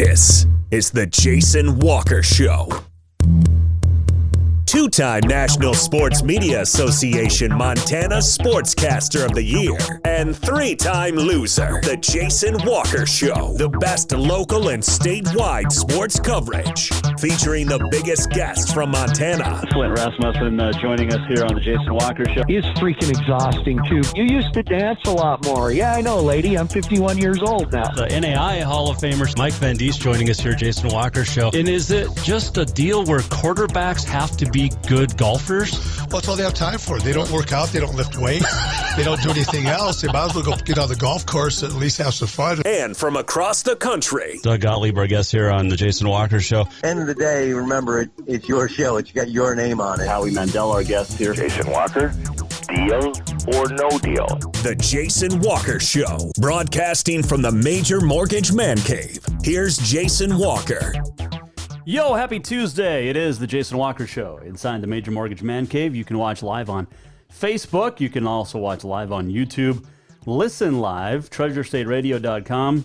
This is the Jason Walker Show. Two-time National Sports Media Association Montana Sportscaster of the Year and three-time loser, the Jason Walker Show. The best local and statewide sports coverage, featuring the biggest guests from Montana. Flint Rasmussen joining us here on the Jason Walker Show. He's freaking exhausting, too. You used to dance a lot more. Yeah, I know, lady. I'm 51 years old now. The NAI Hall of Famer Mike Van Diest joining us here, Jason Walker Show. And is it just a deal where quarterbacks have to be good golfers? Well, that's all they have time for. They don't work out. They don't lift weights. They don't do anything else. They might as well go get on the golf course and at least have some fun. And from across the country, Doug Gottlieb, our guest here on the Jason Walker Show. End of the day, remember, it's your show. It's got your name on it. Howie Mandel, our guest here. Jason Walker, deal or no deal? the Jason Walker Show, broadcasting from the Major Mortgage Man Cave. Here's Jason Walker. Yo, happy Tuesday. It is the Jason Walker Show inside the Major Mortgage Man Cave. You can watch live on Facebook. You can also watch live on YouTube. Listen live, treasurestateradio.com.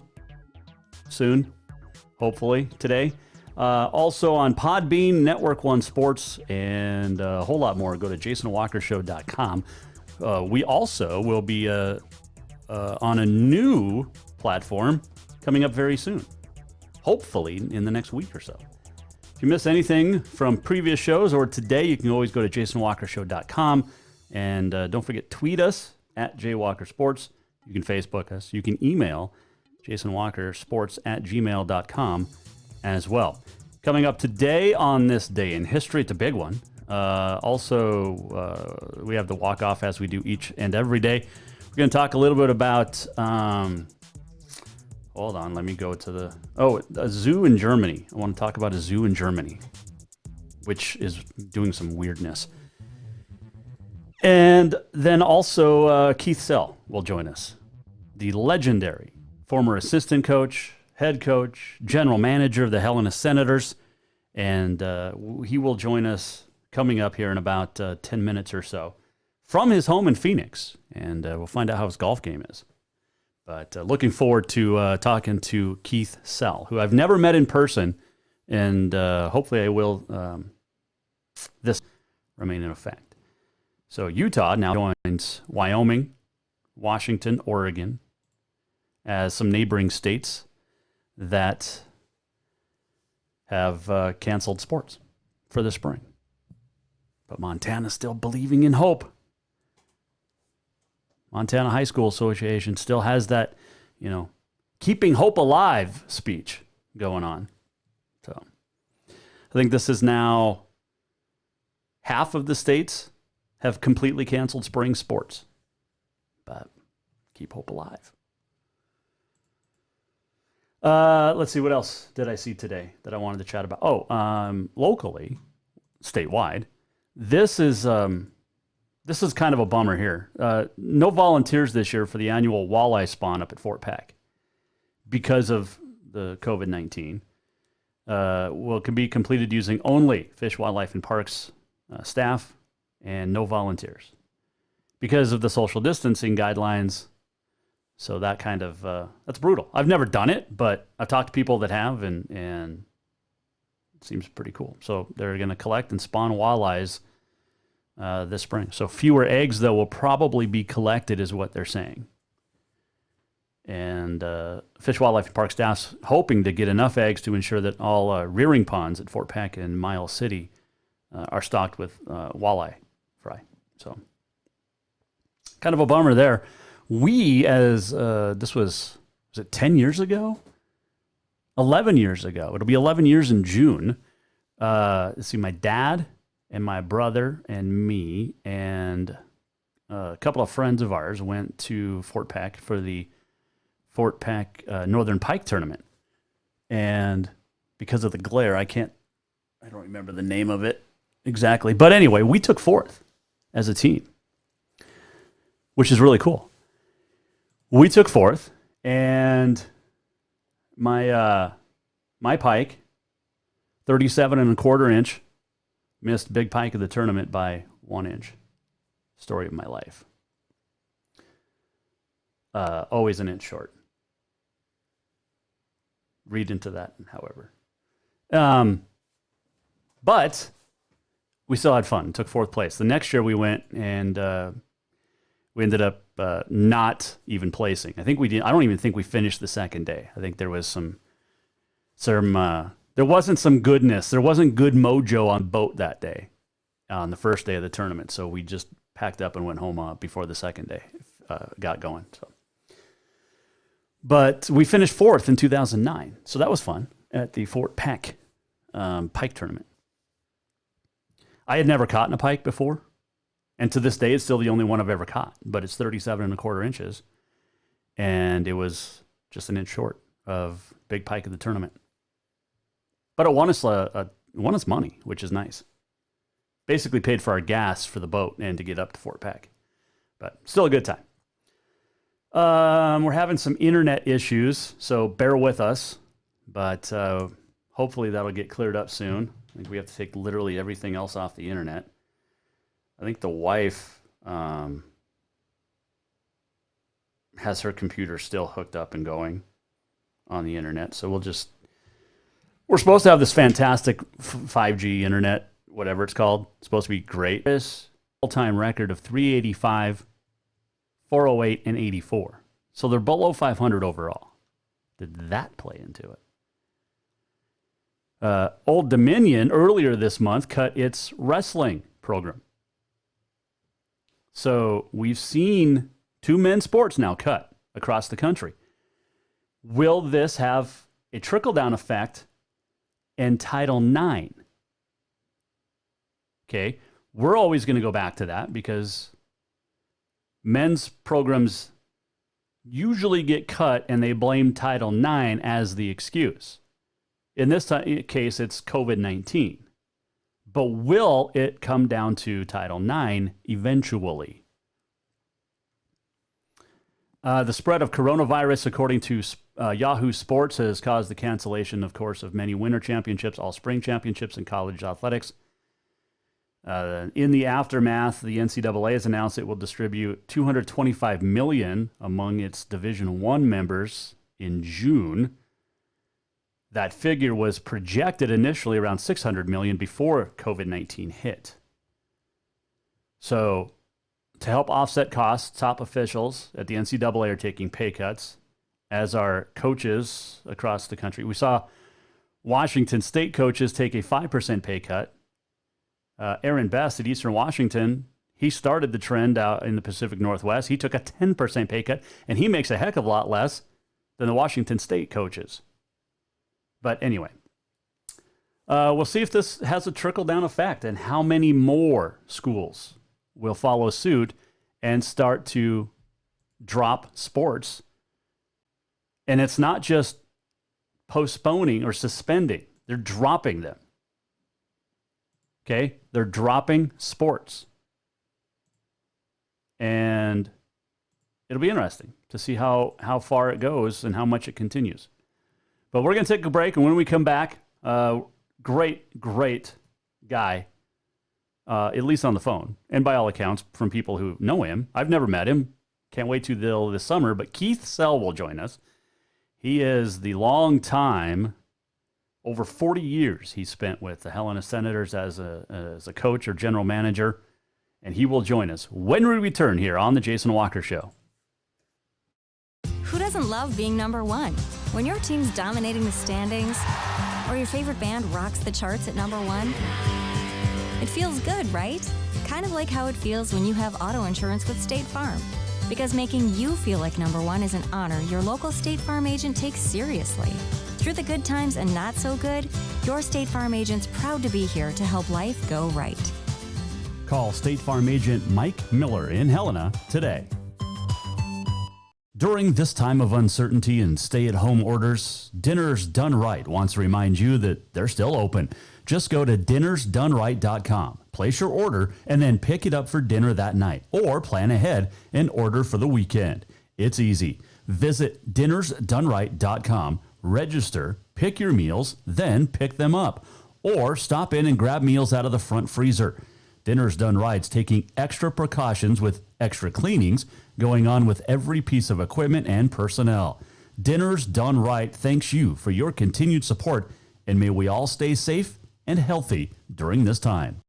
Soon, hopefully, today. Also on Podbean, Network One Sports, and a whole lot more. Go to jasonwalkershow.com. We also will be on a new platform coming up very soon. Hopefully in the next week or so. If you miss anything from previous shows or today, you can always go to jasonwalkershow.com. And don't forget, tweet us at jwalkersports. You can Facebook us. You can email jasonwalkersports@gmail.com as well. Coming up today on this day in history, it's a big one. Also, we have the walk-off as we do each and every day. We're going to talk a little bit about... hold on, let me go to a zoo in Germany. I want to talk about a zoo in Germany, which is doing some weirdness. And then also Keith Sell will join us, the legendary former assistant coach, head coach, general manager of the Helena Senators. And he will join us coming up here in about 10 minutes or so from his home in Phoenix. And we'll find out how his golf game is. But looking forward to talking to Keith Sell, who I've never met in person, and hopefully I will this remain in effect. So Utah now joins Wyoming, Washington, Oregon as some neighboring states that have canceled sports for the spring. But Montana's still believing in hope. Montana High School Association still has that, keeping hope alive speech going on. So I think this is now half of the states have completely canceled spring sports. But keep hope alive. Let's see, what else did I see today that I wanted to chat about? Locally, statewide, this is kind of a bummer here. No volunteers this year for the annual walleye spawn up at Fort Peck because of the COVID-19. Can be completed using only Fish, Wildlife, and Parks staff and no volunteers because of the social distancing guidelines. So that kind of, that's brutal. I've never done it, but I've talked to people that have, and it seems pretty cool. So they're going to collect and spawn walleyes this spring. So fewer eggs, though, will probably be collected, is what they're saying. And Fish, Wildlife, and Park staff's hoping to get enough eggs to ensure that all rearing ponds at Fort Peck and Miles City are stocked with walleye fry. So kind of a bummer there. We, as this was it 10 years ago? 11 years ago. It'll be 11 years in June. Let's see, my dad and my brother and me and a couple of friends of ours went to Fort Peck for the Fort Peck Northern Pike Tournament. And because of the glare, I don't remember the name of it exactly. But anyway, we took fourth as a team, which is really cool. We took fourth, and my pike, 37.25 inch, missed big pike of the tournament by 1 inch. Story of my life. Always an inch short. read into that, however. But we still had fun. Took 4th place. The next year we went and we ended up not even placing. I don't even think we finished the second day. I think there was there wasn't some goodness. There wasn't good mojo on the boat that day, on the first day of the tournament. So we just packed up and went home before the second day got going. So, but we finished 4th in 2009. So that was fun at the Fort Peck pike tournament. I had never caught in a pike before. And to this day, it's still the only one I've ever caught, but it's 37.25 inches. And it was just an inch short of big pike of the tournament. But it won us money, which is nice. Basically paid for our gas for the boat and to get up to Fort Peck. But still a good time. We're having some internet issues, so bear with us. But hopefully that'll get cleared up soon. I think we have to take literally everything else off the internet. I think the wife has her computer still hooked up and going on the internet. So we're supposed to have this fantastic 5G internet, whatever it's called. It's supposed to be great. This all-time record of 385, 408, and 84. So they're below 500 overall. Did that play into it? Old Dominion earlier this month cut its wrestling program. So we've seen 2 men's sports now cut across the country. Will this have a trickle-down effect in Title IX? Okay, we're always going to go back to that because men's programs usually get cut and they blame Title IX as the excuse. In this case, it's COVID-19. But will it come down to Title IX eventually? The spread of coronavirus, according to Yahoo Sports, has caused the cancellation, of course, of many winter championships, all spring championships, and college athletics. In the aftermath, the NCAA has announced it will distribute $225 million among its Division I members in June. That figure was projected initially around $600 million before COVID-19 hit. So, to help offset costs, top officials at the NCAA are taking pay cuts, as are coaches across the country. We saw Washington State coaches take a 5% pay cut. Aaron Best at Eastern Washington, he started the trend out in the Pacific Northwest. He took a 10% pay cut, and he makes a heck of a lot less than the Washington State coaches. But anyway, we'll see if this has a trickle-down effect and how many more schools will follow suit and start to drop sports. And it's not just postponing or suspending. They're dropping them. Okay? They're dropping sports. And it'll be interesting to see how far it goes and how much it continues. But we're going to take a break, and when we come back, great guy, at least on the phone, and by all accounts, from people who know him. I've never met him. Can't wait till this summer, but Keith Sell will join us. He is the long time, over 40 years he spent with the Helena Senators as a coach or general manager, and he will join us when we return here on the Jason Walker Show. Who doesn't love being number one? When your team's dominating the standings, or your favorite band rocks the charts at number one, it feels good, right? Kind of like how it feels when you have auto insurance with State Farm. Because making you feel like number one is an honor your local State Farm agent takes seriously. Through the good times and not so good, your State Farm agent's proud to be here to help life go right. Call State Farm agent Mike Miller in Helena today. During this time of uncertainty and stay-at-home orders, Dinners Done Right wants to remind you that they're still open. Just go to dinnersdoneright.com, place your order, and then pick it up for dinner that night, or plan ahead and order for the weekend. It's easy. Visit dinnersdoneright.com, register, pick your meals, then pick them up, or stop in and grab meals out of the front freezer. Dinners Done Right's taking extra precautions with extra cleanings going on with every piece of equipment and personnel. Dinners Done Right thanks you for your continued support, and may we all stay safe and healthy during this time.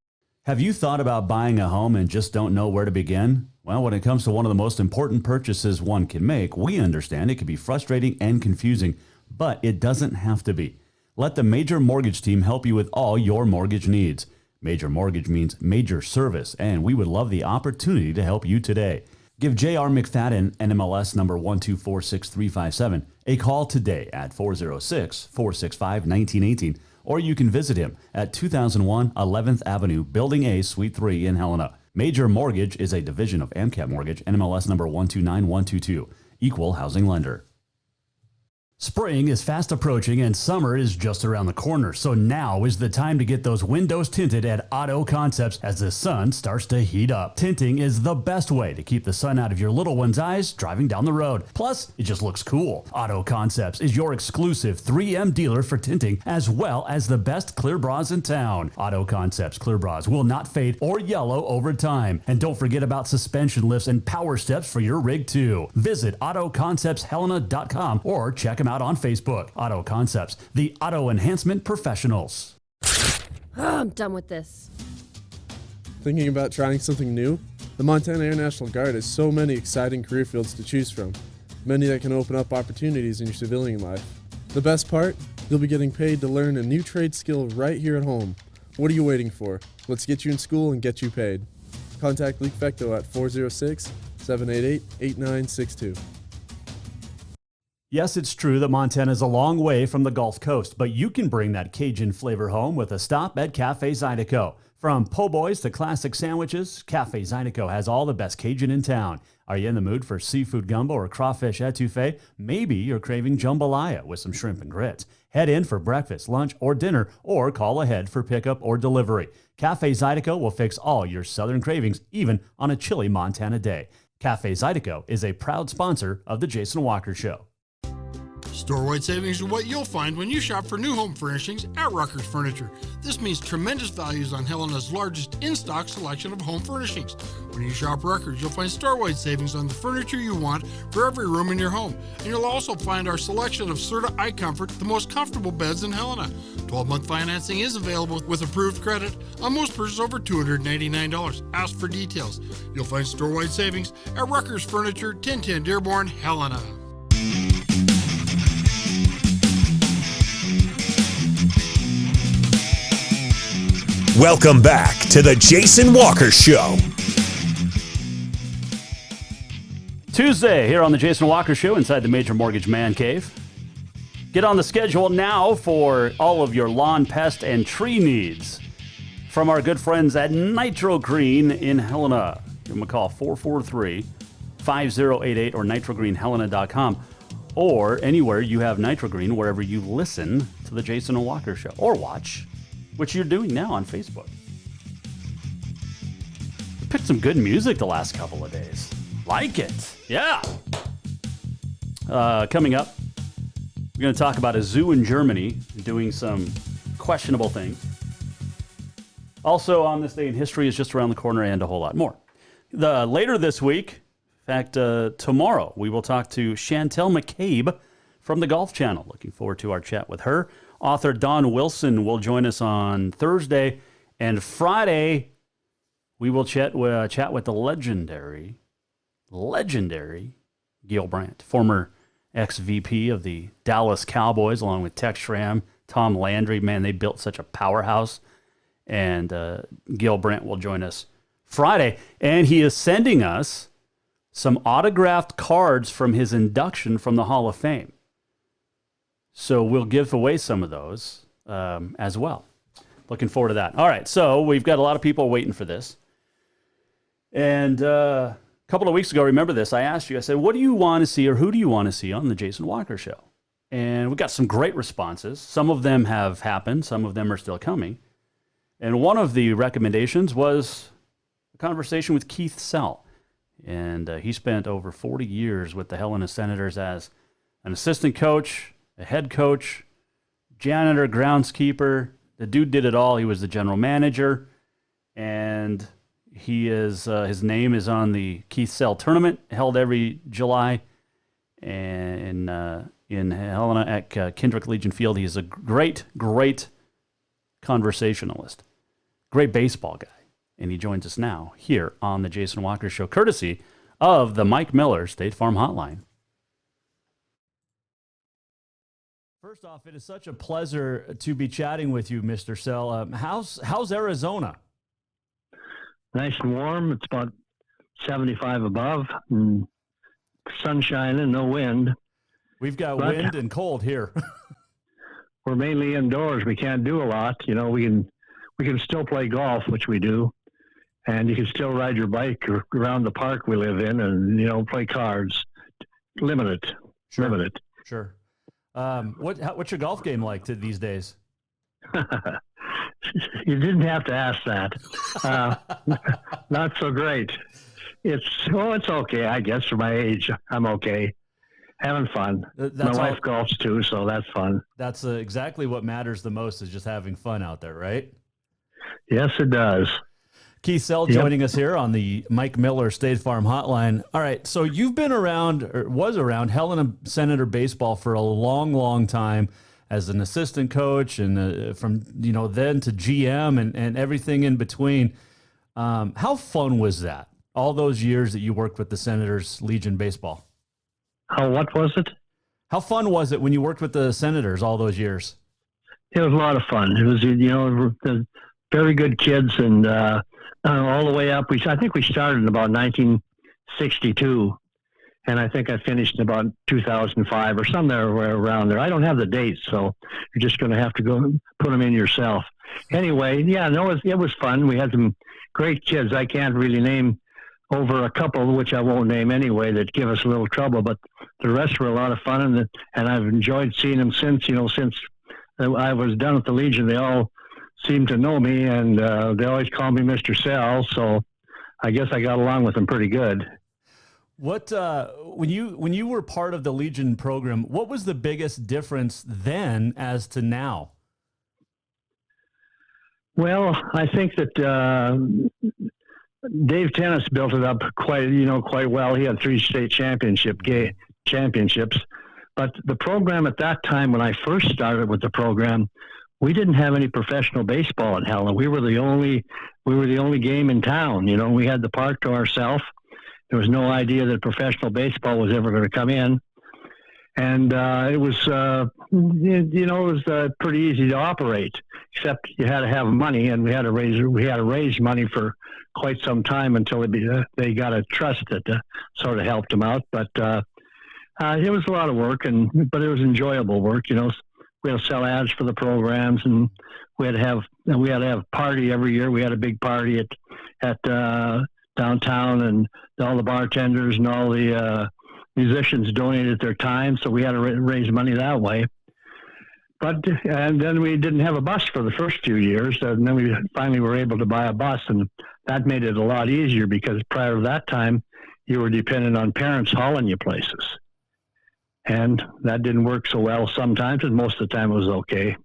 Have you thought about buying a home and just don't know where to begin? Well, when it comes to one of the most important purchases one can make, we understand it can be frustrating and confusing, but it doesn't have to be. Let the Major Mortgage team help you with all your mortgage needs. Major Mortgage means major service, and we would love the opportunity to help you today. Give J.R. McFadden, NMLS number 1246357, a call today at 406-465-1918, or you can visit him at 2001 11th Avenue, Building A, Suite 3 in Helena. Major Mortgage is a division of AMCAP Mortgage, NMLS number 129122, equal housing lender. Spring is fast approaching and summer is just around the corner, so now is the time to get those windows tinted at Auto Concepts as the sun starts to heat up. Tinting is the best way to keep the sun out of your little one's eyes driving down the road. Plus, it just looks cool. Auto Concepts is your exclusive 3M dealer for tinting, as well as the best clear bras in town. Auto Concepts clear bras will not fade or yellow over time. And don't forget about suspension lifts and power steps for your rig too. Visit AutoConceptsHelena.com or check them out on Facebook. Auto Concepts, the auto enhancement professionals. I'm done with this. Thinking about trying something new? The Montana Air National Guard has so many exciting career fields to choose from, many that can open up opportunities in your civilian life. The best part? You'll be getting paid to learn a new trade skill right here at home. What are you waiting for? Let's get you in school and get you paid. Contact Leak Fecto at 406-788-8962. Yes, it's true that Montana is a long way from the Gulf Coast, but you can bring that Cajun flavor home with a stop at Cafe Zydeco. From po' boys to classic sandwiches, Cafe Zydeco has all the best Cajun in town. Are you in the mood for seafood gumbo or crawfish etouffee? Maybe you're craving jambalaya with some shrimp and grits. Head in for breakfast, lunch, or dinner, or call ahead for pickup or delivery. Cafe Zydeco will fix all your southern cravings, even on a chilly Montana day. Cafe Zydeco is a proud sponsor of The Jason Walker Show. Store-wide savings are what you'll find when you shop for new home furnishings at Rucker's Furniture. This means tremendous values on Helena's largest in-stock selection of home furnishings. When you shop Rucker's, you'll find store-wide savings on the furniture you want for every room in your home. And you'll also find our selection of Serta iComfort, the most comfortable beds in Helena. 12-month financing is available with approved credit on most purchases over $289. Ask for details. You'll find store-wide savings at Rucker's Furniture, 1010 Dearborn, Helena. Welcome back to the Jason Walker Show. Tuesday here on the Jason Walker Show inside the Major Mortgage Man Cave. Get on the schedule now for all of your lawn, pest, and tree needs from our good friends at Nitro Green in Helena. Give them a call, 443-5088 or nitrogreenhelena.com, or anywhere you have Nitro Green, wherever you listen to the Jason Walker Show or watch, which you're doing now on Facebook. We picked some good music the last couple of days. Like it. Yeah. Coming up, we're going to talk about a zoo in Germany doing some questionable things. Also, on this day in history is just around the corner, and a whole lot more. Later this week, in fact, tomorrow, we will talk to Chantel McCabe from the Golf Channel. Looking forward to our chat with her. Author Dawn Wilson will join us on Thursday, and Friday we will chat with the legendary Gil Brandt, former ex-VP of the Dallas Cowboys, along with Tex Schramm, Tom Landry. Man, they built such a powerhouse, and Gil Brandt will join us Friday, and he is sending us some autographed cards from his induction from the Hall of Fame. So we'll give away some of those as well. Looking forward to that. All right, so we've got a lot of people waiting for this. And a couple of weeks ago, remember this, I asked you, I said, what do you want to see or who do you want to see on the Jason Walker Show? And we got some great responses. Some of them have happened. Some of them are still coming. And one of the recommendations was a conversation with Keith Sell. And he spent over 40 years with the Helena Senators as an assistant coach, a head coach, janitor, groundskeeper. The dude did it all. He was the general manager, and he is his name is on the Keith Sell tournament held every July in in Helena at Kendrick Legion Field. He is a great, great conversationalist, great baseball guy. And he joins us now here on the Jason Walker Show, courtesy of the Mike Miller State Farm Hotline. First off, it is such a pleasure to be chatting with you, Mr. Sell. How's Arizona? Nice and warm. It's about 75 above, and sunshine and no wind. We've got wind and cold here. We're mainly indoors. We can't do a lot. You know, we can still play golf, which we do, and you can still ride your bike around the park we live in, and play cards. Limited. Sure. Limited. Sure. What's your golf game like these days? You didn't have to ask that. Not so great. It's okay, I guess, for my age. I'm okay. Having fun. My wife golfs too, so that's fun. That's exactly what matters the most, is just having fun out there, right? Yes, it does. Keith Sell joining us here on the Mike Miller State Farm Hotline. All right, so you've been around, or was around, Helena Senator baseball for a long, long time as an assistant coach, and from then to GM and everything in between. How fun was that? All those years that you worked with the Senators Legion baseball. What was it? How fun was it when you worked with the Senators all those years? It was a lot of fun. It was very good kids, and all the way up. I think we started in about 1962, and I think I finished in about 2005 or somewhere around there. I don't have the dates, so you're just going to have to go put them in yourself. Anyway, it was fun. We had some great kids. I can't really name over a couple, which I won't name anyway, that give us a little trouble, but the rest were a lot of fun, and I've enjoyed seeing them since I was done with the Legion. They all seem to know me, and they always call me Mr. Sal, so I guess I got along with them pretty good. What when you were part of the Legion program, what was the biggest difference then as to now? Well, I think that Dave Tennis built it up quite well. He had 3 state championships, but the program at that time, when I first started with the program, we didn't have any professional baseball in Helena. We were the only game in town. We had the park to ourselves. There was no idea that professional baseball was ever going to come in, and it was pretty easy to operate. Except you had to have money, and we had to raise money for quite some time until they got a trust that sort of helped them out. But it was a lot of work, but it was enjoyable work. We had to sell ads for the programs, and we had to have party every year. We had a big party at downtown, and all the bartenders and all the musicians donated their time, so we had to raise money that way. And then we didn't have a bus for the first few years, and then we finally were able to buy a bus, and that made it a lot easier, because prior to that time, you were dependent on parents hauling you places. And that didn't work so well sometimes, and most of the time it was okay.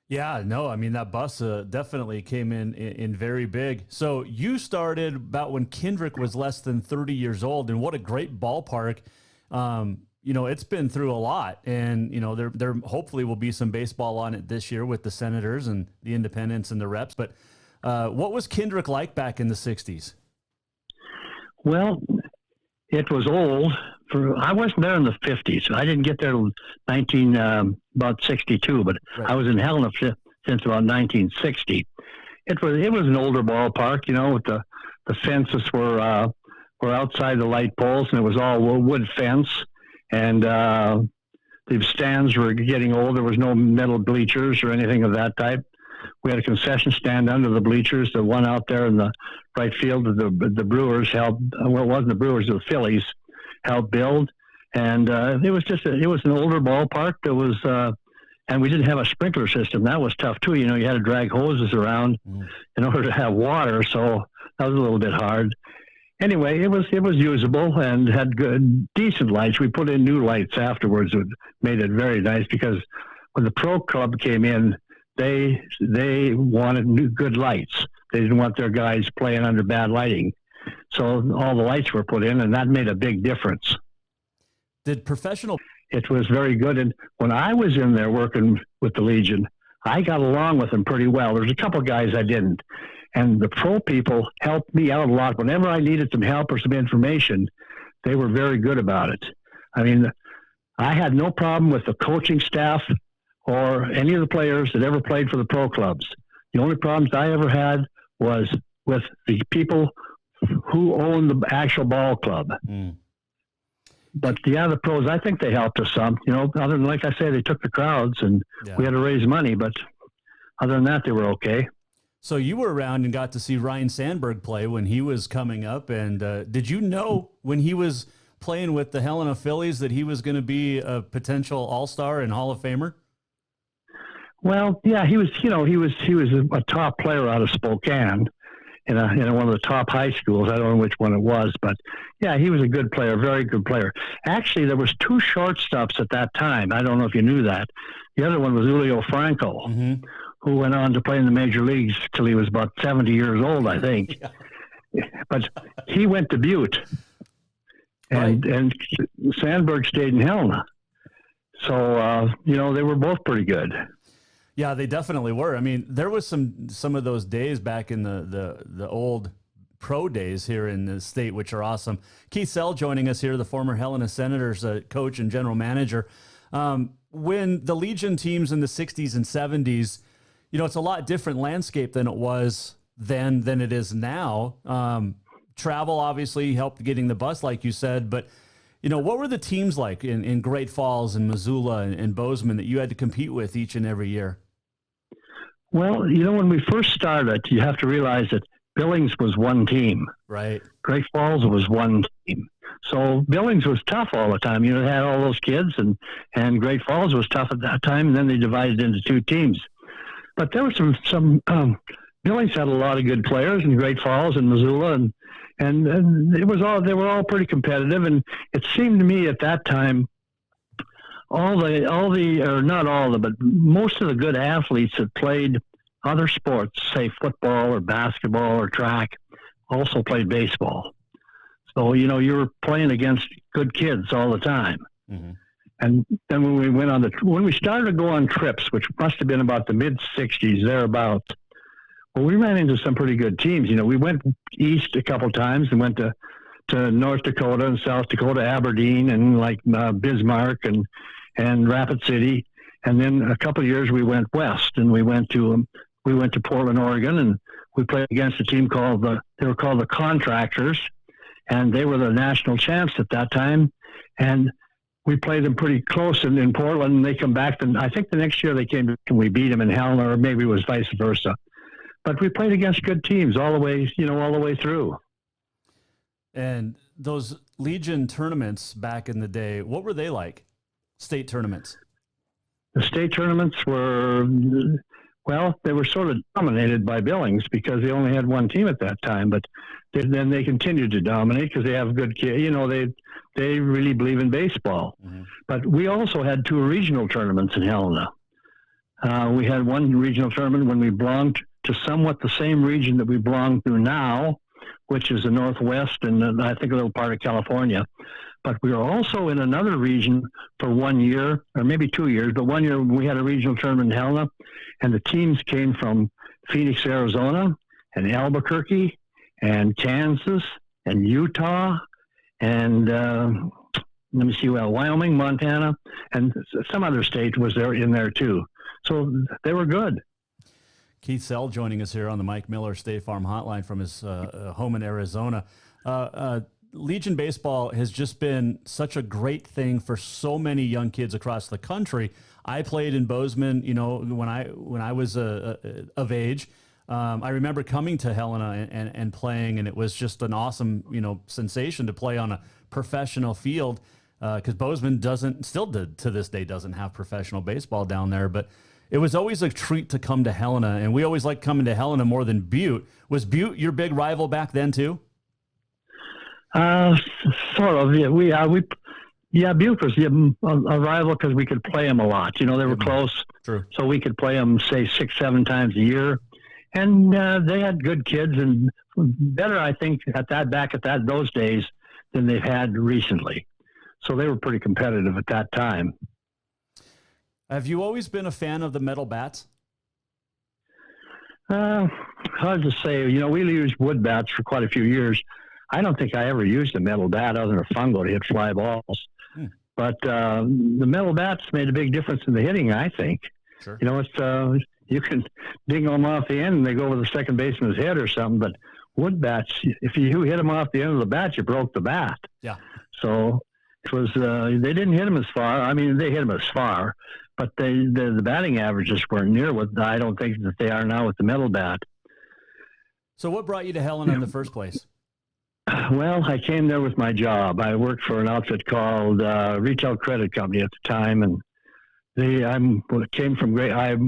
Yeah, no, I mean, that bus definitely came in very big. So you started about when Kendrick was less than 30 years old, and what a great ballpark. It's been through a lot, and, there hopefully will be some baseball on it this year with the Senators and the Independents and the Reps. But what was Kendrick like back in the 60s? Well, it was old. I wasn't there in the 50s. I didn't get there till about 62, but right. I was in Helena since about 1960. It was an older ballpark, with the fences were outside the light poles, and it was all wood fence, and the stands were getting old. There was no metal bleachers or anything of that type. We had a concession stand under the bleachers. The one out there in the right field, the Brewers helped. Well, it wasn't the Brewers, the Phillies helped build, and it was an older ballpark. There was, and we didn't have a sprinkler system. That was tough too. You had to drag hoses around in order to have water, so that was a little bit hard. Anyway, it was usable and had decent lights. We put in new lights afterwards, which made it very nice, because when the pro club came in, they wanted good lights. They didn't want their guys playing under bad lighting. So all the lights were put in, and that made a big difference. Did professional? It was very good. And when I was in there working with the Legion, I got along with them pretty well. There's a couple guys I didn't. And the pro people helped me out a lot. Whenever I needed some help or some information, they were very good about it. I mean, I had no problem with the coaching staff or any of the players that ever played for the pro clubs. The only problems I ever had was with the people who owned the actual ball club. But the other pros, I think they helped us some. You know, other than, like I say, they took the crowds and we had to raise money. But other than that, they were okay. So you were around and got to see Ryan Sandberg play when he was coming up. And did you know when he was playing with the Helena Phillies that he was going to be a potential All-Star and Hall of Famer? Well, yeah, he was a top player out of Spokane in one of the top high schools. I don't know which one it was, but yeah, he was a good player, very good player. Actually, there was 2 shortstops at that time. I don't know if you knew that. The other one was Julio Franco, who went on to play in the major leagues till he was about 70 years old, I think. But he went to Butte, and Sandberg stayed in Helena. So they were both pretty good. Yeah, they definitely were. I mean, there was some of those days back in the old pro days here in the state, which are awesome. Keith Sell joining us here, the former Helena Senators coach and general manager. When the Legion teams in the 60s and 70s, it's a lot different landscape than it was then than it is now. Travel obviously helped getting the bus, like you said, but what were the teams like in Great Falls and Missoula and Bozeman that you had to compete with each and every year? Well, when we first started, you have to realize that Billings was one team. Right. Great Falls was one team. So Billings was tough all the time. It had all those kids, and Great Falls was tough at that time, and then they divided into 2 teams. But there were some Billings had a lot of good players in Great Falls and Missoula, and they were all pretty competitive. And it seemed to me at that time, most of the good athletes that played other sports, say football or basketball or track, also played baseball. So, you were playing against good kids all the time. Mm-hmm. And then when we started to go on trips, which must have been about the mid-'60s, thereabouts, well, we ran into some pretty good teams. We went east a couple times and went to North Dakota and South Dakota, Aberdeen, and Bismarck and Rapid City. And then a couple of years we went west, and we went to Portland, Oregon, and we played against a team they were called the Contractors, and they were the national champs at that time. And we played them pretty close in Portland, and they come back. And I think the next year they came back and we beat them in Helena, or maybe it was vice versa. But we played against good teams all the way through. And those Legion tournaments back in the day, what were they like? State tournaments? The state tournaments were, they were sort of dominated by Billings because they only had one team at that time. But then they continued to dominate because they have good kids. They really believe in baseball. Mm-hmm. But we also had 2 regional tournaments in Helena. We had one regional tournament when we belonged to somewhat the same region that we belong to now, which is the Northwest and I think a little part of California. But we were also in another region for 1 year, or maybe 2 years, but 1 year we had a regional tournament in Helena, and the teams came from Phoenix, Arizona, and Albuquerque, and Kansas, and Utah, and Wyoming, Montana, and some other state was in there too. So they were good. Keith Sell joining us here on the Mike Miller State Farm Hotline from his home in Arizona. Legion Baseball has just been such a great thing for so many young kids across the country. I played in Bozeman, when I was of age. I remember coming to Helena and playing, and it was just an awesome, sensation to play on a professional field because Bozeman to this day doesn't have professional baseball down there, but it was always a treat to come to Helena, and we always liked coming to Helena more than Butte. Was Butte your big rival back then too? Sort of. Yeah, Butte was a rival because we could play them a lot. They were close. True. So we could play them, say, 6-7 times a year. And they had good kids and better, I think, those days than they've had recently. So they were pretty competitive at that time. Have you always been a fan of the metal bats? Hard to say. We used wood bats for quite a few years. I don't think I ever used a metal bat other than a fungo to hit fly balls. But the metal bats made a big difference in the hitting, I think. Sure. It's you can ding them off the end and they go over the second baseman's head or something. But wood bats, if you hit them off the end of the bat, you broke the bat. Yeah. So it was they didn't hit them as far. I mean, they hit them as far, but the batting averages weren't near what I don't think that they are now with the metal bat. So what brought you to Helena in the first place? Well, I came there with my job. I worked for an outfit called Retail Credit Company at the time, and I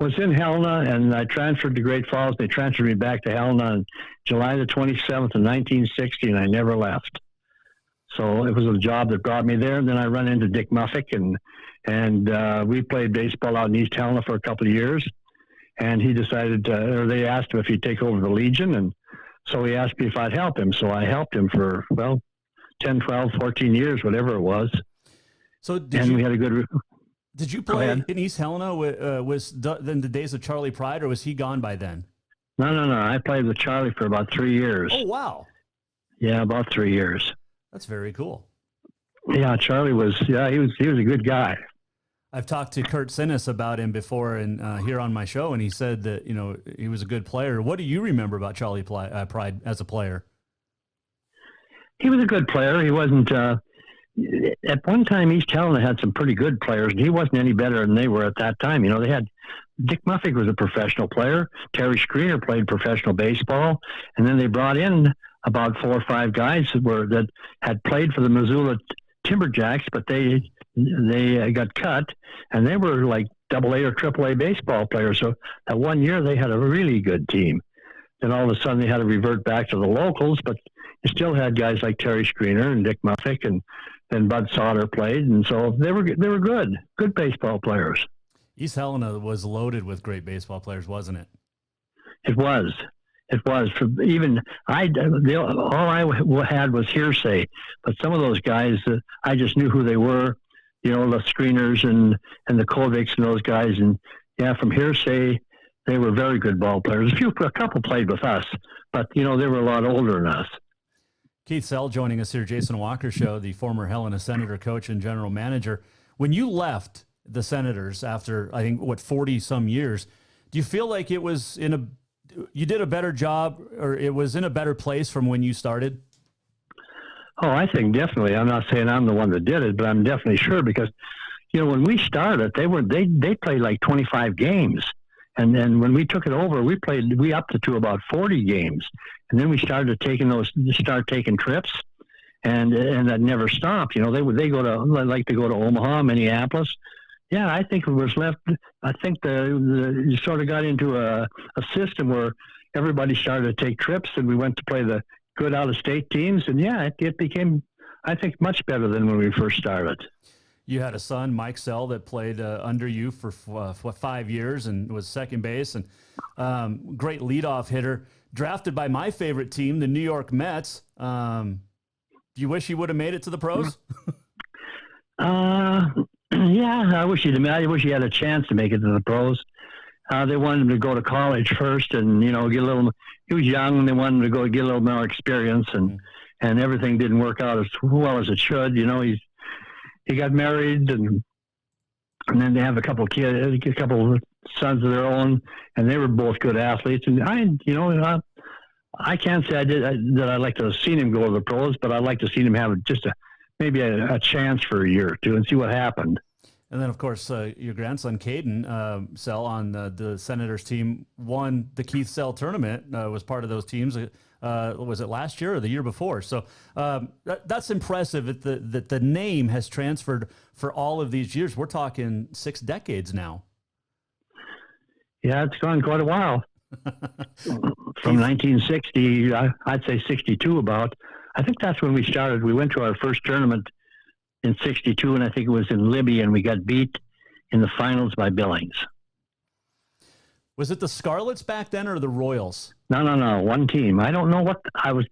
was in Helena, and I transferred to Great Falls. They transferred me back to Helena on July the 27th of 1960, and I never left. So it was a job that brought me there. And then I run into Dick Muffick, and we played baseball out in East Helena for a couple of years. And he decided, or they asked him if he'd take over the Legion, and so he asked me if I'd help him. So I helped him for, 10, 12, 14 years, whatever it was. So we had a good... Did you play in East Helena was in the days of Charlie Pride, or was he gone by then? No. I played with Charlie for about 3 years. Oh, wow. Yeah, about 3 years. That's very cool. Yeah, Charlie was, he was a good guy. I've talked to Kurt Sinnis about him before and here on my show, and he said that, he was a good player. What do you remember about Charlie Pride as a player? He was a good player. He wasn't, at one time, East Helena had some pretty good players, and he wasn't any better than they were at that time. They had Dick Muffick was a professional player. Terry Screener played professional baseball, and then they brought in about 4 or 5 guys that had played for the Missoula Timberjacks, but they got cut, and they were like AA or AAA baseball players. So that one year they had a really good team. Then all of a sudden they had to revert back to the locals, but you still had guys like Terry Screener and Dick Muffick, and then Bud Sauter played, and so they were good baseball players. East Helena was loaded with great baseball players, wasn't it? It was. Even all I had was hearsay, but some of those guys, I just knew who they were. The Screeners and the Kovics and those guys, and from hearsay, they were very good ball players. A couple played with us, but they were a lot older than us. Keith Sell joining us here, Jason Walker Show, the former Helena Senator coach and general manager. When you left the Senators after, I think, 40-some years, do you feel like it was you did a better job, or it was in a better place from when you started? Oh, I think definitely. I'm not saying I'm the one that did it, but I'm definitely sure because, when we started, they played like 25 games. And then when we took it over, we upped it to about 40 games. And then we started taking trips, and that never stopped. They like to go to Omaha, Minneapolis. Yeah, I think it was left. I think you sort of got into a system where everybody started to take trips, and we went to play the good out-of-state teams. And it became, I think, much better than when we first started. You had a son, Mike Sell, that played under you for 5 years and was second base and great leadoff hitter. Drafted by my favorite team, the New York Mets. Do you wish he would have made it to the pros? Yeah, I wish he had a chance to make it to the pros. They wanted him to go to college first and, get a little, he was young, and they wanted him to go get a little more experience, and everything didn't work out as well as it should. He got married, and then they have a couple kids, a couple of sons of their own, and they were both good athletes. And I can't say that I'd like to have seen him go to the pros, but I'd like to see him have just maybe a chance for a year or two and see what happened. And then, of course, your grandson, Caden Sell, on the Senators team, won the Keith Sell tournament, was part of those teams. Was it last year or the year before? So that's impressive that the name has transferred for all of these years. We're talking 6 decades now. Yeah, it's gone quite a while. From 1960, I'd say 62 about. I think that's when we started. We went to our first tournament in 62, and I think it was in Libby, and we got beat in the finals by Billings. Was it the Scarlets back then or the Royals? No. One team. I don't know what I was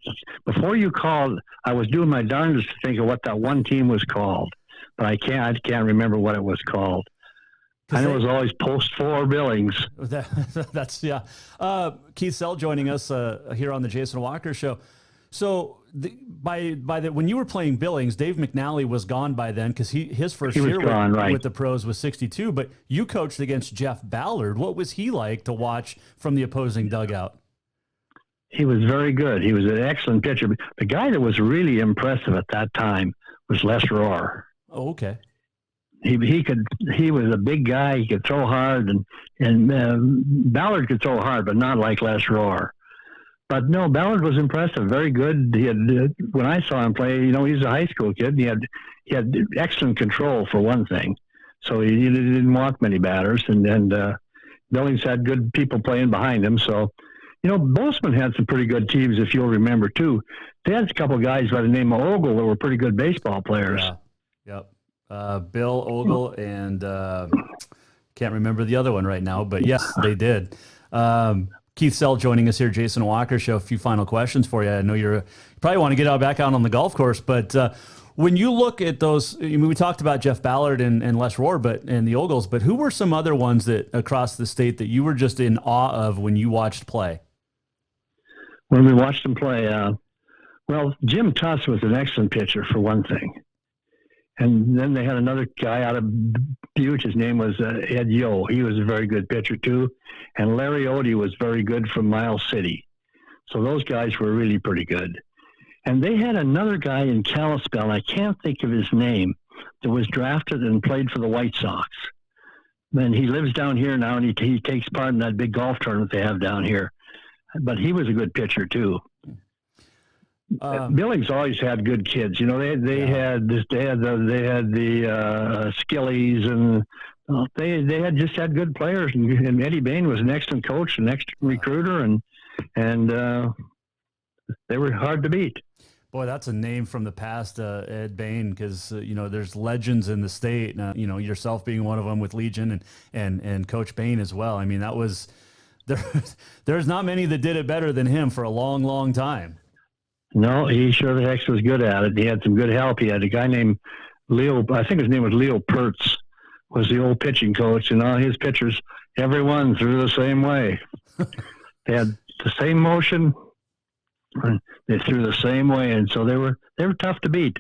before you called. I was doing my darndest to think of what that one team was called, but I can't remember what it was called. I know it was always Post 4 Billings. That's yeah. Keith Sell joining us here on the Jason Walker Show. So when you were playing Billings, Dave McNally was gone by then because his first year with the pros was 62. But you coached against Jeff Ballard. What was he like to watch from the opposing dugout? He was very good. He was an excellent pitcher. The guy that was really impressive at that time was Les Rohr. Oh, okay. He was a big guy. He could throw hard, and Ballard could throw hard, but not like Les Rohr. But no, Ballard was impressive. Very good. He had when I saw him play, he's a high school kid. And he had excellent control for one thing. So he didn't walk many batters, and Billings had good people playing behind him. So. Bozeman had some pretty good teams, if you'll remember, too. They had a couple of guys by the name of Ogle that were pretty good baseball players. Yeah. Yep. Bill Ogle and can't remember the other one right now, but yes, they did. Keith Sell joining us here, Jason Walker Show. A few final questions for you. I know you probably want to get back out on the golf course, but when you look at those, we talked about Jeff Ballard and Les Rohr, and the Ogles, but who were some other ones that across the state that you were just in awe of when you watched play? When we watched him play, Jim Tuss was an excellent pitcher for one thing. And then they had another guy out of Butte. His name was Ed Yo. He was a very good pitcher too. And Larry Odie was very good from Miles City. So those guys were really pretty good. And they had another guy in Kalispell, and I can't think of his name, that was drafted and played for the White Sox. And he lives down here now, and he takes part in that big golf tournament they have down here. But he was a good pitcher too. Billings always had good kids. They had the Skillies, and they had good players. And Eddie Bain was an excellent coach, an excellent recruiter, and they were hard to beat. Boy, that's a name from the past, Ed Bain, because there's legends in the state. Yourself being one of them with Legion, and Coach Bain as well. I mean, that was. There's not many that did it better than him for a long, long time. No, he sure the heck was good at it. He had some good help. He had a guy named Leo, I think his name was Leo Pertz, was the old pitching coach, and all his pitchers, everyone threw the same way. They had the same motion, and they threw the same way, and so they were tough to beat.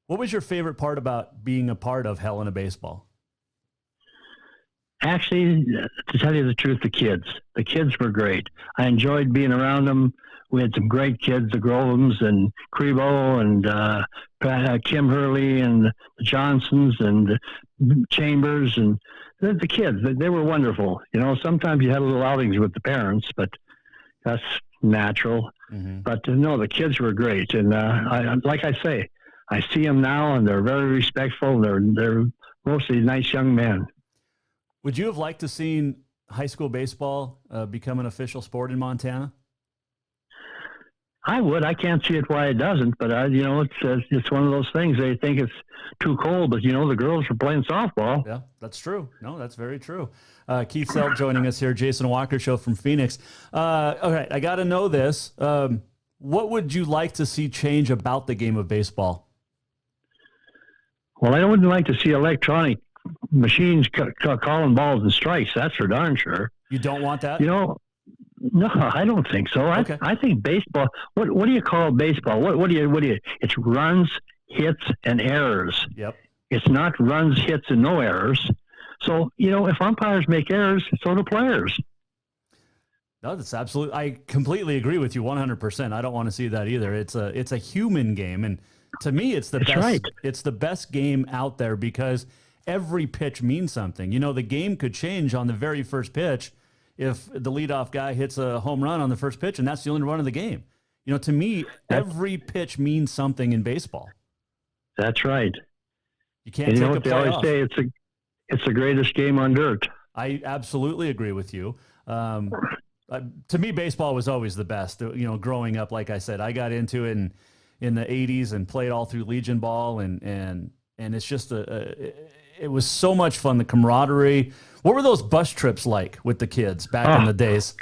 What was your favorite part about being a part of Helena Baseball? Actually, to tell you the truth, the kids. The kids were great. I enjoyed being around them. We had some great kids, the Grovums and Crebo and Kim Hurley and the Johnsons and Chambers and the kids. They were wonderful. Sometimes you had a little outings with the parents, but that's natural. Mm-hmm. But no, the kids were great. And like I say, I see them now, and they're very respectful. They're mostly nice young men. Would you have liked to seen high school baseball become an official sport in Montana? I would. I can't see it why it doesn't, but it's one of those things. They think it's too cold, but the girls are playing softball. Yeah, that's true. No, that's very true. Keith Sell joining us here, Jason Walker Show from Phoenix. Okay, I got to know this. What would you like to see change about the game of baseball? Well, I wouldn't like to see electronic machines calling balls and strikes. That's for darn sure. You don't want that? No, I don't think so. Okay. I think baseball. What do you call baseball? What do you? It's runs, hits, and errors. Yep. It's not runs, hits, and no errors. So if umpires make errors, so do players. No, that's absolutely. I completely agree with you 100%. I don't want to see that either. It's a human game, and to me, it's the best. Right. It's the best game out there because every pitch means something. The game could change on the very first pitch if the leadoff guy hits a home run on the first pitch, and that's the only run of the game. To me, every pitch means something in baseball. That's right. You can't take a play off. They always say it's the greatest game on dirt. I absolutely agree with you. To me, baseball was always the best. Growing up, like I said, I got into it in the 80s and played all through Legion ball, and it's just it was so much fun. The camaraderie. What were those bus trips like with the kids back in the days?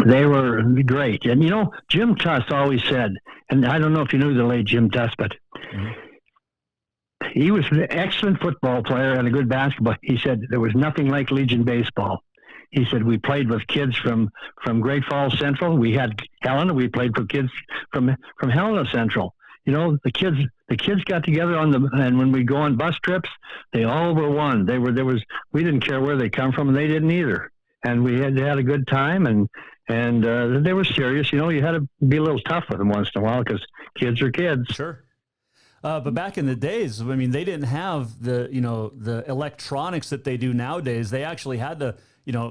They were great. And, Jim Tuss always said, and I don't know if you knew the late Jim Tuss, but he was an excellent football player and a good basketball. He said there was nothing like Legion baseball. He said we played with kids from Great Falls Central. We had Helena. We played for kids from Helena Central. The kids got together and when we go on bus trips, they all were one. We didn't care where they come from, and they didn't either. And we had a good time, and they were serious. You had to be a little tough with them once in a while because kids are kids. Sure. But back in the days, I mean, they didn't have the electronics that they do nowadays. They actually had to,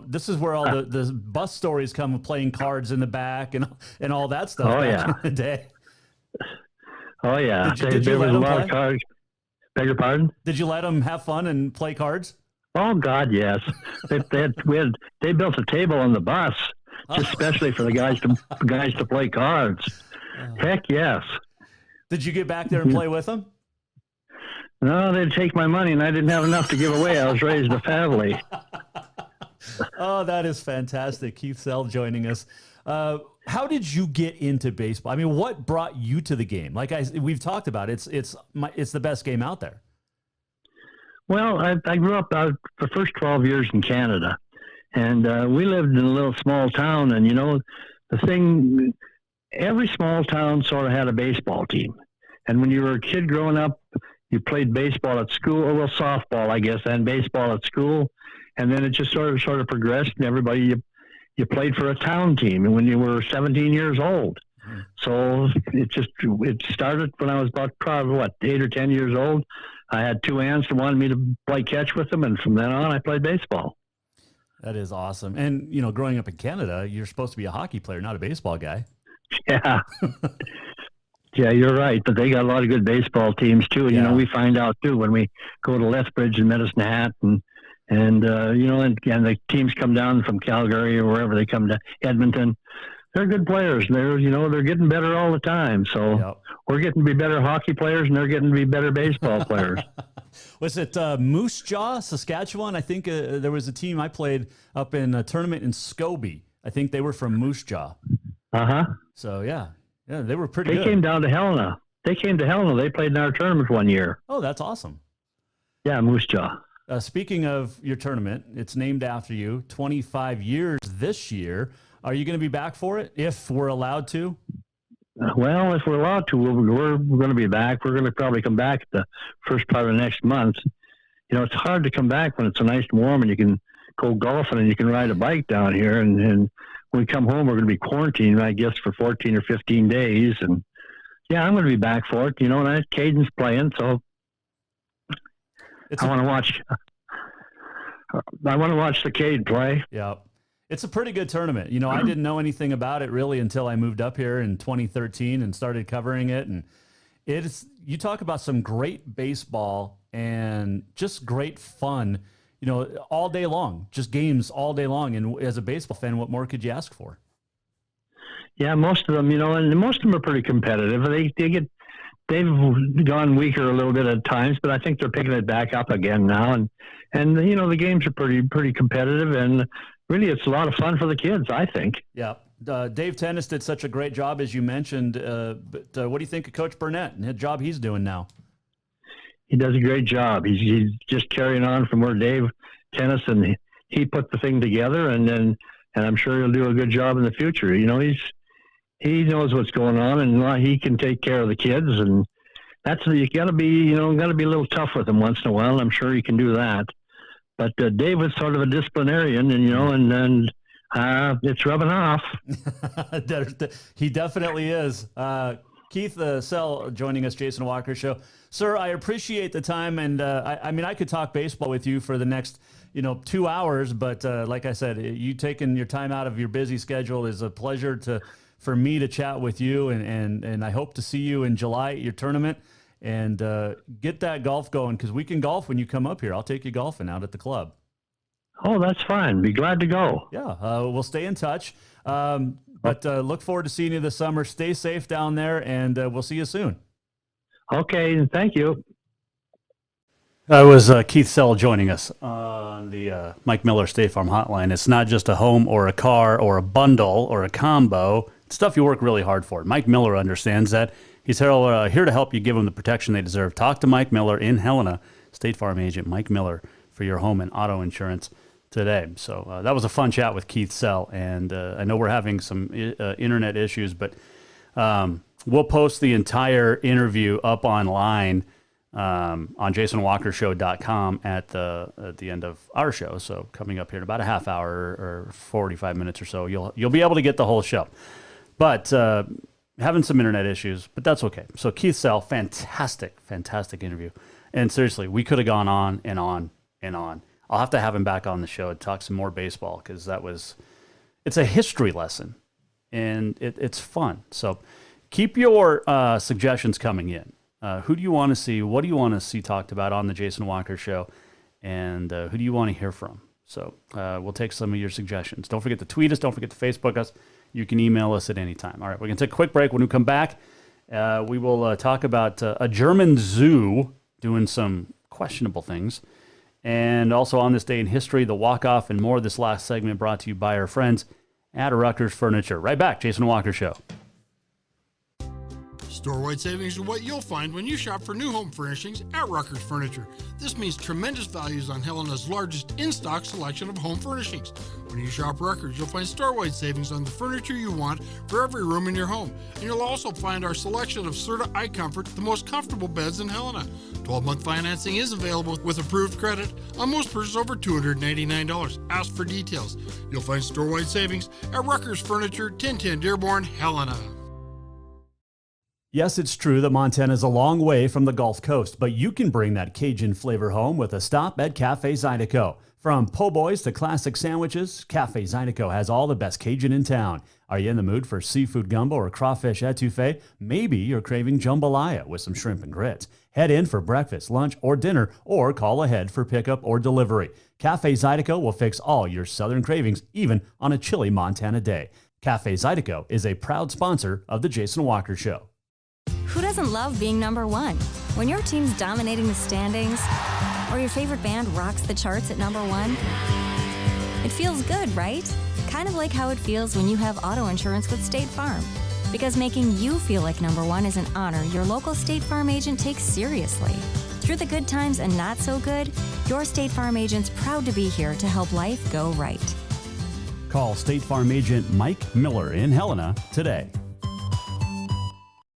this is where all the bus stories come, playing cards in the back and all that stuff back in the day. Oh, yeah. Did there you was let a them lot play? of cards. Beg your pardon? Did you let them have fun and play cards? Oh, God, yes. They built a table on the bus, just especially for the guys to play cards. Heck, yes. Did you get back there and play with them? No, they'd take my money, and I didn't have enough to give away. I was raised a family. Oh, that is fantastic. Keith Sell joining us. How did you get into baseball? I mean, what brought you to the game? Like we've talked about, it's the best game out there. Well, I grew up the first 12 years in Canada, and we lived in a little small town. And every small town sort of had a baseball team. And when you were a kid growing up, you played baseball at school, or softball, I guess, and baseball at school. And then it just sort of progressed, and everybody you played for a town team, and when you were 17 years old. So it started when I was about probably 8 or 10 years old. I had two aunts that wanted me to play catch with them, and from then on, I played baseball. That is awesome. And growing up in Canada, you're supposed to be a hockey player, not a baseball guy. Yeah. Yeah, you're right. But they got a lot of good baseball teams too. Yeah. We find out too when we go to Lethbridge and Medicine Hat, and the teams come down from Calgary or wherever they come to Edmonton. They're good players. They're getting better all the time. So we're getting to be better hockey players, and they're getting to be better baseball players. Was it Moose Jaw, Saskatchewan? I think there was a team I played up in a tournament in Scobie. I think they were from Moose Jaw. Uh-huh. So, yeah, they were pretty good. They came down to Helena. They played in our tournament one year. Oh, that's awesome. Yeah, Moose Jaw. Speaking of your tournament, it's named after you, 25 years this year. Are you going to be back for it if we're allowed to? Well, if we're allowed to, we're going to be back. We're going to probably come back the first part of next month. It's hard to come back when it's so nice and warm and you can go golfing and you can ride a bike down here. And when we come home, we're going to be quarantined, I guess, for 14 or 15 days. And, yeah, I'm going to be back for it. And Caden's playing, so I want to watch the Cade play. Yeah. It's a pretty good tournament. I didn't know anything about it really until I moved up here in 2013 and started covering it. And you talk about some great baseball and just great fun, all day long, just games all day long. And as a baseball fan, what more could you ask for? Yeah, most of them, and most of them are pretty competitive. They've gone weaker a little bit at times, but I think they're picking it back up again now. And the games are pretty competitive, and really, it's a lot of fun for the kids, I think. Yeah. Dave Tennis did such a great job, as you mentioned. But what do you think of Coach Burnett and the job he's doing now? He does a great job. He's just carrying on from where Dave Tennis, and he put the thing together, and I'm sure he'll do a good job in the future. He knows what's going on, and he can take care of the kids, and you got to be a little tough with them once in a while. I'm sure he can do that. But Dave was sort of a disciplinarian, and it's rubbing off. He definitely is. Keith Sell joining us, Jason Walker Show. Sir, I appreciate the time, and I could talk baseball with you for the next 2 hours, but like I said, you taking your time out of your busy schedule is a pleasure for me to chat with you, and I hope to see you in July at your tournament. And get that golf going, because we can golf when you come up here. I'll take you golfing out at the club. Oh, that's fine. Be glad to go. Yeah, we'll stay in touch. But look forward to seeing you this summer. Stay safe down there, and we'll see you soon. Okay, thank you. That was Keith Sell joining us on the Mike Miller State Farm Hotline. It's not just a home or a car or a bundle or a combo. It's stuff you work really hard for. Mike Miller understands that. He's here to help you give them the protection they deserve. Talk to Mike Miller in Helena, State Farm agent Mike Miller, for your home and auto insurance today. So that was a fun chat with Keith Sell, and I know we're having some internet issues, but we'll post the entire interview up online on jasonwalkershow.com at the end of our show. So coming up here in about a half hour or 45 minutes or so, you'll be able to get the whole show. But having some internet issues, but that's okay. So Keith Sell, fantastic interview. And seriously, we could have gone on and on and on. I'll have to have him back on the show and talk some more baseball, because it's a history lesson, and it's fun. So keep your suggestions coming in. Who do you want to see? What do you want to see talked about on the Jason Walker Show? And who do you want to hear from? So we'll take some of your suggestions. Don't forget to tweet us. Don't forget to Facebook us. You can email us at any time. All right, we're going to take a quick break. When we come back, we will talk about a German zoo doing some questionable things. And also on this day in history, the walk-off and more. This last segment brought to you by our friends at Rutgers Furniture. Right back, Jason Walker Show. Store-wide savings are what you'll find when you shop for new home furnishings at Rutgers Furniture. This means tremendous values on Helena's largest in-stock selection of home furnishings. When you shop Rutgers, you'll find store-wide savings on the furniture you want for every room in your home. And you'll also find our selection of Serta iComfort, the most comfortable beds in Helena. 12-month financing is available with approved credit on most purchases over $299. Ask for details. You'll find store-wide savings at Rutgers Furniture, 1010 Dearborn, Helena. Yes, it's true that Montana is a long way from the Gulf Coast, but you can bring that Cajun flavor home with a stop at Cafe Zydeco. From po' boys to classic sandwiches, Cafe Zydeco has all the best Cajun in town. Are you in the mood for seafood gumbo or crawfish etouffee? Maybe you're craving jambalaya with some shrimp and grits. Head in for breakfast, lunch, or dinner, or call ahead for pickup or delivery. Cafe Zydeco will fix all your southern cravings, even on a chilly Montana day. Cafe Zydeco is a proud sponsor of The Jason Walker Show. Who doesn't love being number one? When your team's dominating the standings, or your favorite band rocks the charts at number one, it feels good, right? Kind of like how it feels when you have auto insurance with State Farm. Because making you feel like number one is an honor your local State Farm agent takes seriously. Through the good times and not so good, your State Farm agent's proud to be here to help life go right. Call State Farm agent Mike Miller in Helena today.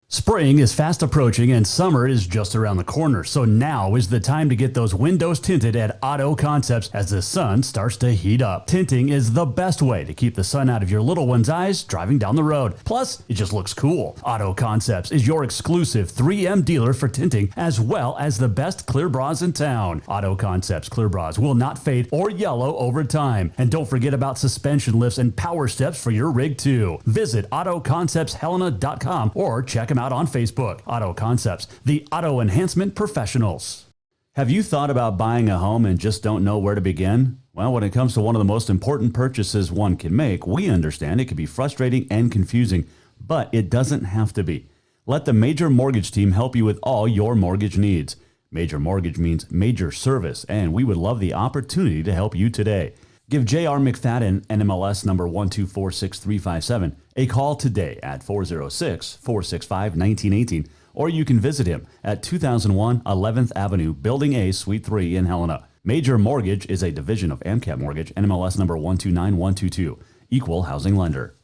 Spring is fast approaching and summer is just around the corner, so now is the time to get those windows tinted at Auto Concepts as the sun starts to heat up. Tinting is the best way to keep the sun out of your little one's eyes driving down the road. Plus, it just looks cool. Auto Concepts is your exclusive 3M dealer for tinting, as well as the best clear bras in town. Auto Concepts clear bras will not fade or yellow over time. And don't forget about suspension lifts and power steps for your rig too. Visit AutoConceptsHelena.com or check them out on Facebook. Auto Concepts, the auto enhancement professionals. Have you thought about buying a home and just don't know where to begin? Well, when it comes to one of the most important purchases one can make, we understand it can be frustrating and confusing, but it doesn't have to be. Let the Major Mortgage team help you with all your mortgage needs. Major Mortgage means major service, and we would love the opportunity to help you today. Give J.R. McFadden, NMLS number 1246357, a call today at 406-465-1918, or you can visit him at 2001 11th Avenue, Building A, Suite 3 in Helena. Major Mortgage is a division of AMCAP Mortgage, NMLS number 129122, equal housing lender.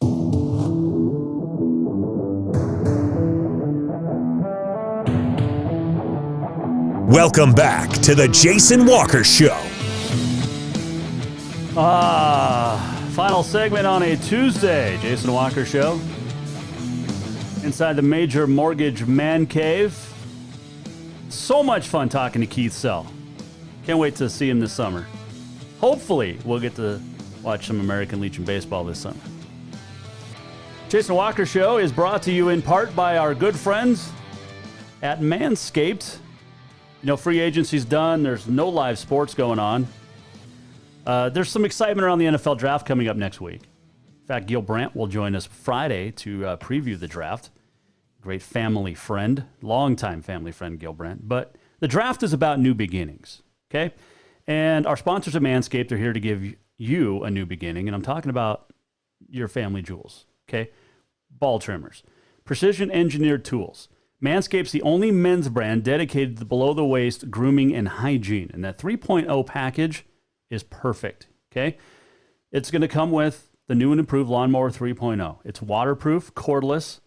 Welcome back to the Jason Walker Show. Final segment on a Tuesday. Jason Walker Show. Inside the Major Mortgage Man Cave. So much fun talking to Keith Sell. Can't wait to see him this summer. Hopefully, we'll get to watch some American Legion baseball this summer. Jason Walker Show is brought to you in part by our good friends at Manscaped. You know, free agency's done. There's no live sports going on. There's some excitement around the NFL draft coming up next week. In fact, Gil Brandt will join us Friday to preview the draft. Great family friend, longtime family friend, Gil Brandt. But The draft is about new beginnings, okay? And our sponsors at Manscaped are here to give you a new beginning, and I'm talking about your family jewels, okay? Ball trimmers, precision engineered tools. Manscaped's the only men's brand dedicated to below-the-waist grooming and hygiene, and that 3.0 package is perfect, okay? It's going to come with the new and improved Lawnmower 3.0. It's waterproof, cordless.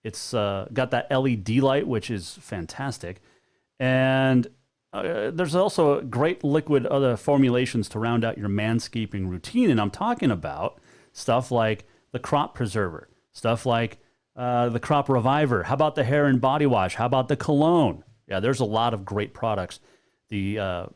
It's got that LED light, which is fantastic. And there's also great liquid other formulations to round out your manscaping routine. And I'm talking about stuff like the Crop Preserver, stuff like the Crop Reviver. How about the Hair and Body Wash? How about the Cologne? Yeah, there's a lot of great products. The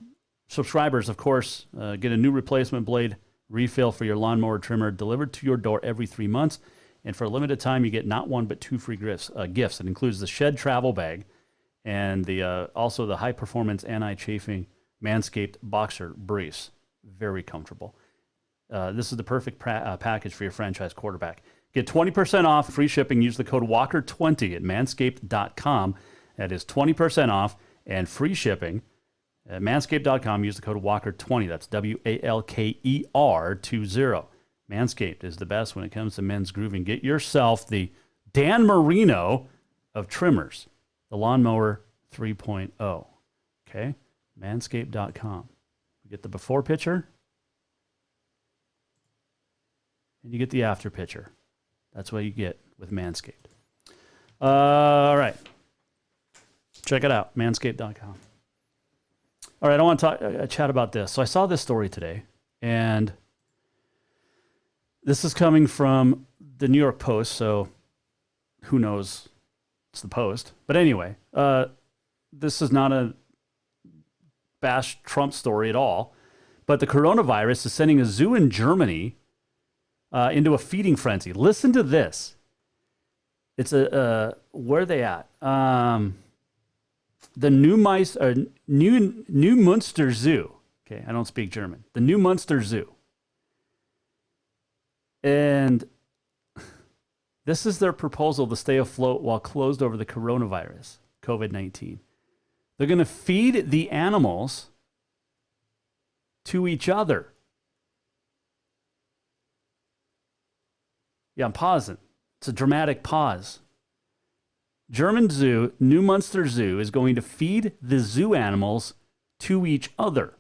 subscribers, of course, get a new replacement blade refill for your lawnmower trimmer delivered to your door every 3 months. And for a limited time, you get not one but two free gifts. It includes the Shed Travel Bag and also the high-performance anti-chafing Manscaped Boxer Briefs. Very comfortable. This is the perfect package for your franchise quarterback. Get 20% off, free shipping. Use the code WALKER20 at manscaped.com. That is 20% off and free shipping. At manscaped.com, use the code WALKER20. That's WALKER20. Manscaped is the best when it comes to men's grooming. Get yourself the Dan Marino of trimmers, the Lawnmower 3.0. Okay? Manscaped.com. You get the before picture, and you get the after picture. That's what you get with Manscaped. All right. Check it out, manscaped.com. All right, I want to chat about this. So I saw this story today, and this is coming from the New York Post, so who knows? It's the Post. But anyway, this is not a bash Trump story at all, but the coronavirus is sending a zoo in Germany into a feeding frenzy. Listen to this. It's where are they at? The New Munster Zoo. Okay, I don't speak German. The New Munster Zoo. And this is their proposal to stay afloat while closed over the coronavirus, COVID-19. They're going to feed the animals to each other. Yeah, I'm pausing. It's a dramatic pause. German zoo, New Munster Zoo, is going to feed the zoo animals to each other.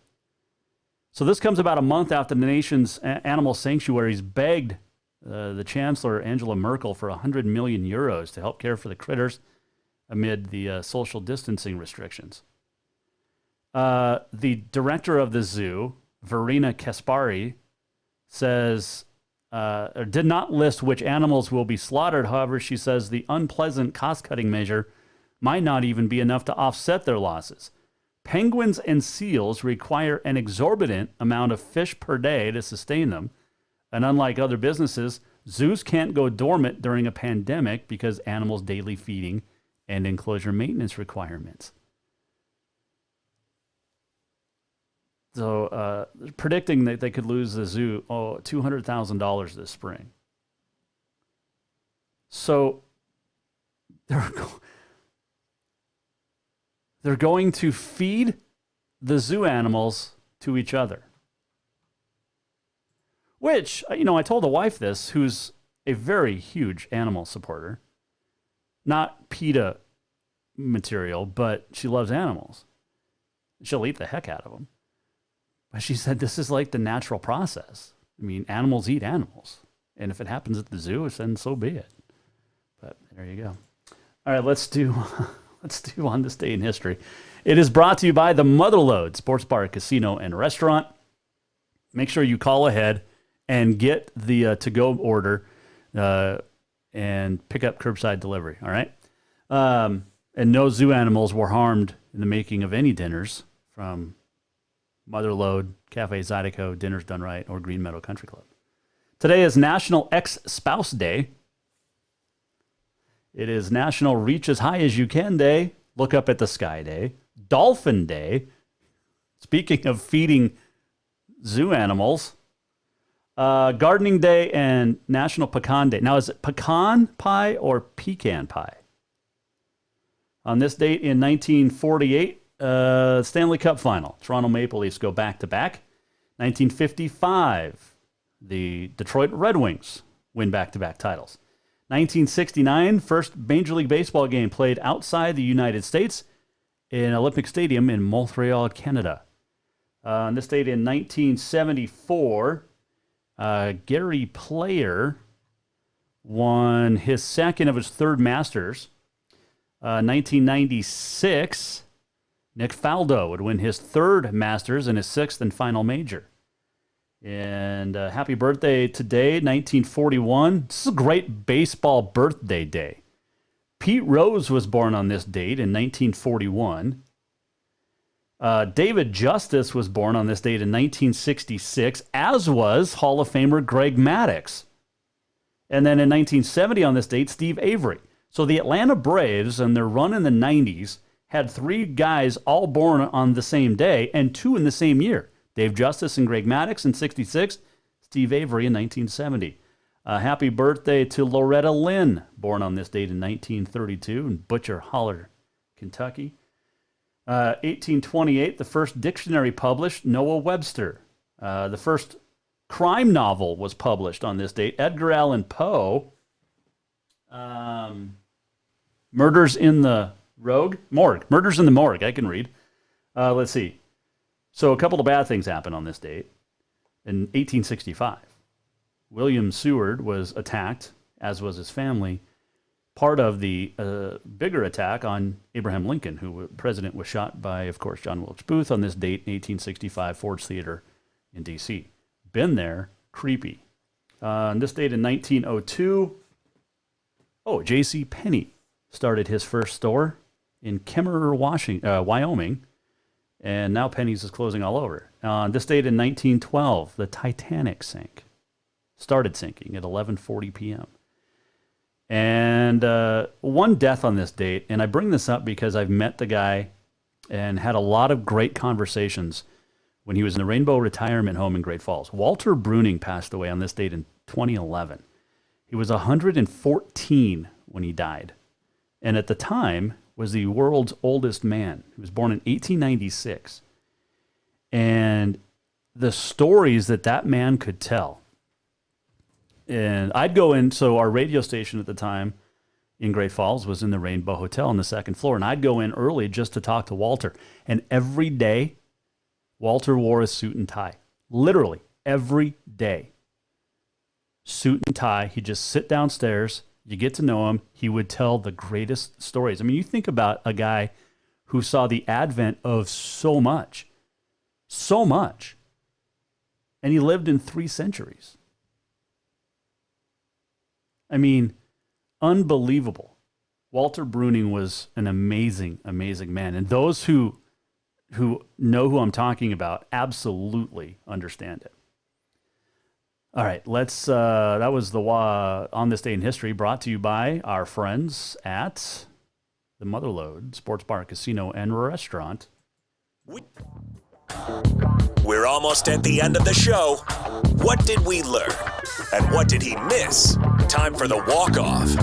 So this comes about a month after the nation's animal sanctuaries begged the Chancellor, Angela Merkel, for 100 million euros to help care for the critters amid the social distancing restrictions. The director of the zoo, Verena Kaspari, says, did not list which animals will be slaughtered. However, she says the unpleasant cost-cutting measure might not even be enough to offset their losses. Penguins and seals require an exorbitant amount of fish per day to sustain them. And unlike other businesses, zoos can't go dormant during a pandemic because animals' daily feeding and enclosure maintenance requirements. So predicting that they could lose the zoo $200,000 this spring. So they're going to feed the zoo animals to each other. Which, I told the wife this, who's a very huge animal supporter. Not PETA material, but she loves animals. She'll eat the heck out of them. But she said this is like the natural process. I mean, animals eat animals. And if it happens at the zoo, then so be it. But there you go. All right, let's do On This Day in History. It is brought to you by the Motherlode Sports Bar, Casino, and Restaurant. Make sure you call ahead and get the to-go order and pick up curbside delivery, all right? And no zoo animals were harmed in the making of any dinners from Motherlode, Cafe Zydeco, Dinners Done Right, or Green Meadow Country Club. Today is National Ex-Spouse Day. It is National Reach as High as You Can Day, Look Up at the Sky Day, Dolphin Day, speaking of feeding zoo animals, Gardening Day, and National Pecan Day. Now, is it pecan pie or pecan pie? On this date in 1948, Stanley Cup final. Toronto Maple Leafs go back-to-back. 1955, the Detroit Red Wings win back-to-back titles. 1969, first Major League Baseball game played outside the United States in Olympic Stadium in Montreal, Canada. On this date in 1974, Gary Player won his second of his third Masters. 1996, Nick Faldo would win his third Masters and his sixth and final major. And happy birthday today, 1941. This is a great baseball birthday day. Pete Rose was born on this date in 1941. David Justice was born on this date in 1966, as was Hall of Famer Greg Maddux. And then in 1970 on this date, Steve Avery. So the Atlanta Braves and their run in the 90s had three guys all born on the same day and two in the same year. Dave Justice and Greg Maddux in 66, Steve Avery in 1970. Happy birthday to Loretta Lynn, born on this date in 1932 in Butcher Holler, Kentucky. 1828, the first dictionary published, Noah Webster. The first crime novel was published on this date, Edgar Allan Poe. Murders in the Morgue. Murders in the Morgue, I can read. Let's see. So a couple of bad things happened on this date. In 1865, William Seward was attacked, as was his family. Part of the bigger attack on Abraham Lincoln, who president was shot by, of course, John Wilkes Booth on this date in 1865, Ford's Theater in D.C. Been there, creepy. On this date in 1902, J.C. Penney started his first store in Kemmerer, Wyoming, and now Penney's is closing all over. On this date in 1912, the Titanic started sinking at 11:40 p.m. And one death on this date, and I bring this up because I've met the guy and had a lot of great conversations when he was in the Rainbow Retirement Home in Great Falls. Walter Bruning passed away on this date in 2011. He was 114 when he died, and at the time was the world's oldest man. He was born in 1896. And the stories that man could tell. And I'd go in, so our radio station at the time in Great Falls was in the Rainbow Hotel on the second floor, and I'd go in early just to talk to Walter. And every day, Walter wore a suit and tie. Literally, every day. Suit and tie. He'd just sit downstairs. You get to know him. He would tell the greatest stories. I mean, you think about a guy who saw the advent of so much. And he lived in 3 centuries. I mean, unbelievable. Walter Bruning was an amazing, amazing man. And those who know who I'm talking about absolutely understand it. All right, that was the On This Day in History, brought to you by our friends at the Motherlode Sports Bar, Casino, and Restaurant. We're almost at the end of the show. What did we learn? And what did he miss? Time for the walk-off.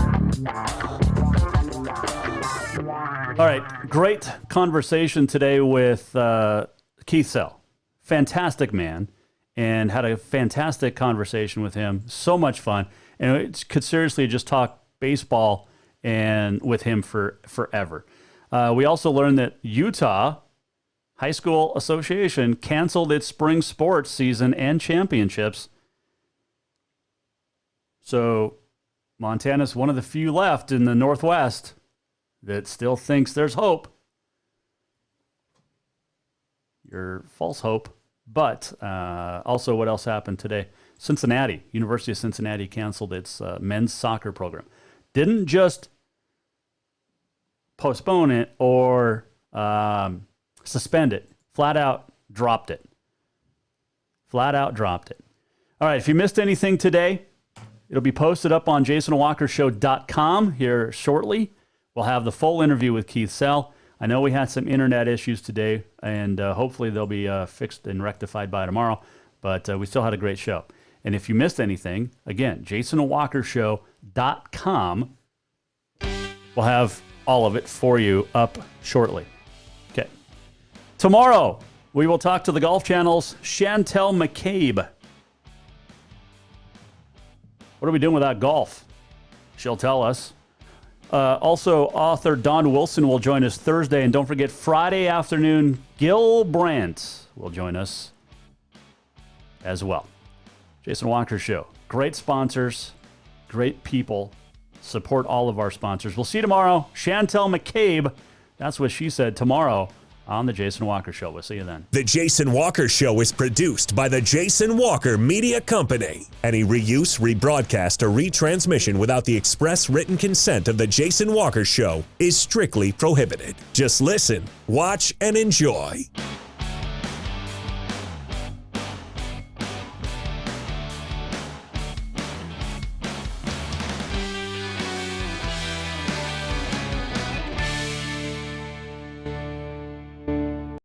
All right, great conversation today with Keith Sell. Fantastic man. And had a fantastic conversation with him. So much fun. And could seriously just talk baseball and with him forever. We also learned that Utah High School Association canceled its spring sports season and championships. So Montana's one of the few left in the Northwest that still thinks there's hope. Your false hope. But also, what else happened today? University of Cincinnati canceled its men's soccer program. Didn't just postpone it or suspend it. Flat out dropped it. All right, if you missed anything today, it'll be posted up on JasonWalkerShow.com here shortly. We'll have the full interview with Keith Sell. I know we had some internet issues today, and hopefully they'll be fixed and rectified by tomorrow, but we still had a great show. And if you missed anything, again, JasonWalkerShow.com. We'll have all of it for you up shortly. Okay. Tomorrow, we will talk to the Golf Channel's Chantel McCabe. What are we doing without golf? She'll tell us. Also, author Don Wilson will join us Thursday. And don't forget, Friday afternoon, Gil Brandt will join us as well. Jason Walker Show. Great sponsors, great people. Support all of our sponsors. We'll see you tomorrow. Chantel McCabe, that's what she said, tomorrow on The Jason Walker Show. We'll see you then. The Jason Walker Show is produced by the Jason Walker Media Company. Any reuse, rebroadcast, or retransmission without the express written consent of the Jason Walker Show is strictly prohibited. Just listen, watch, and enjoy.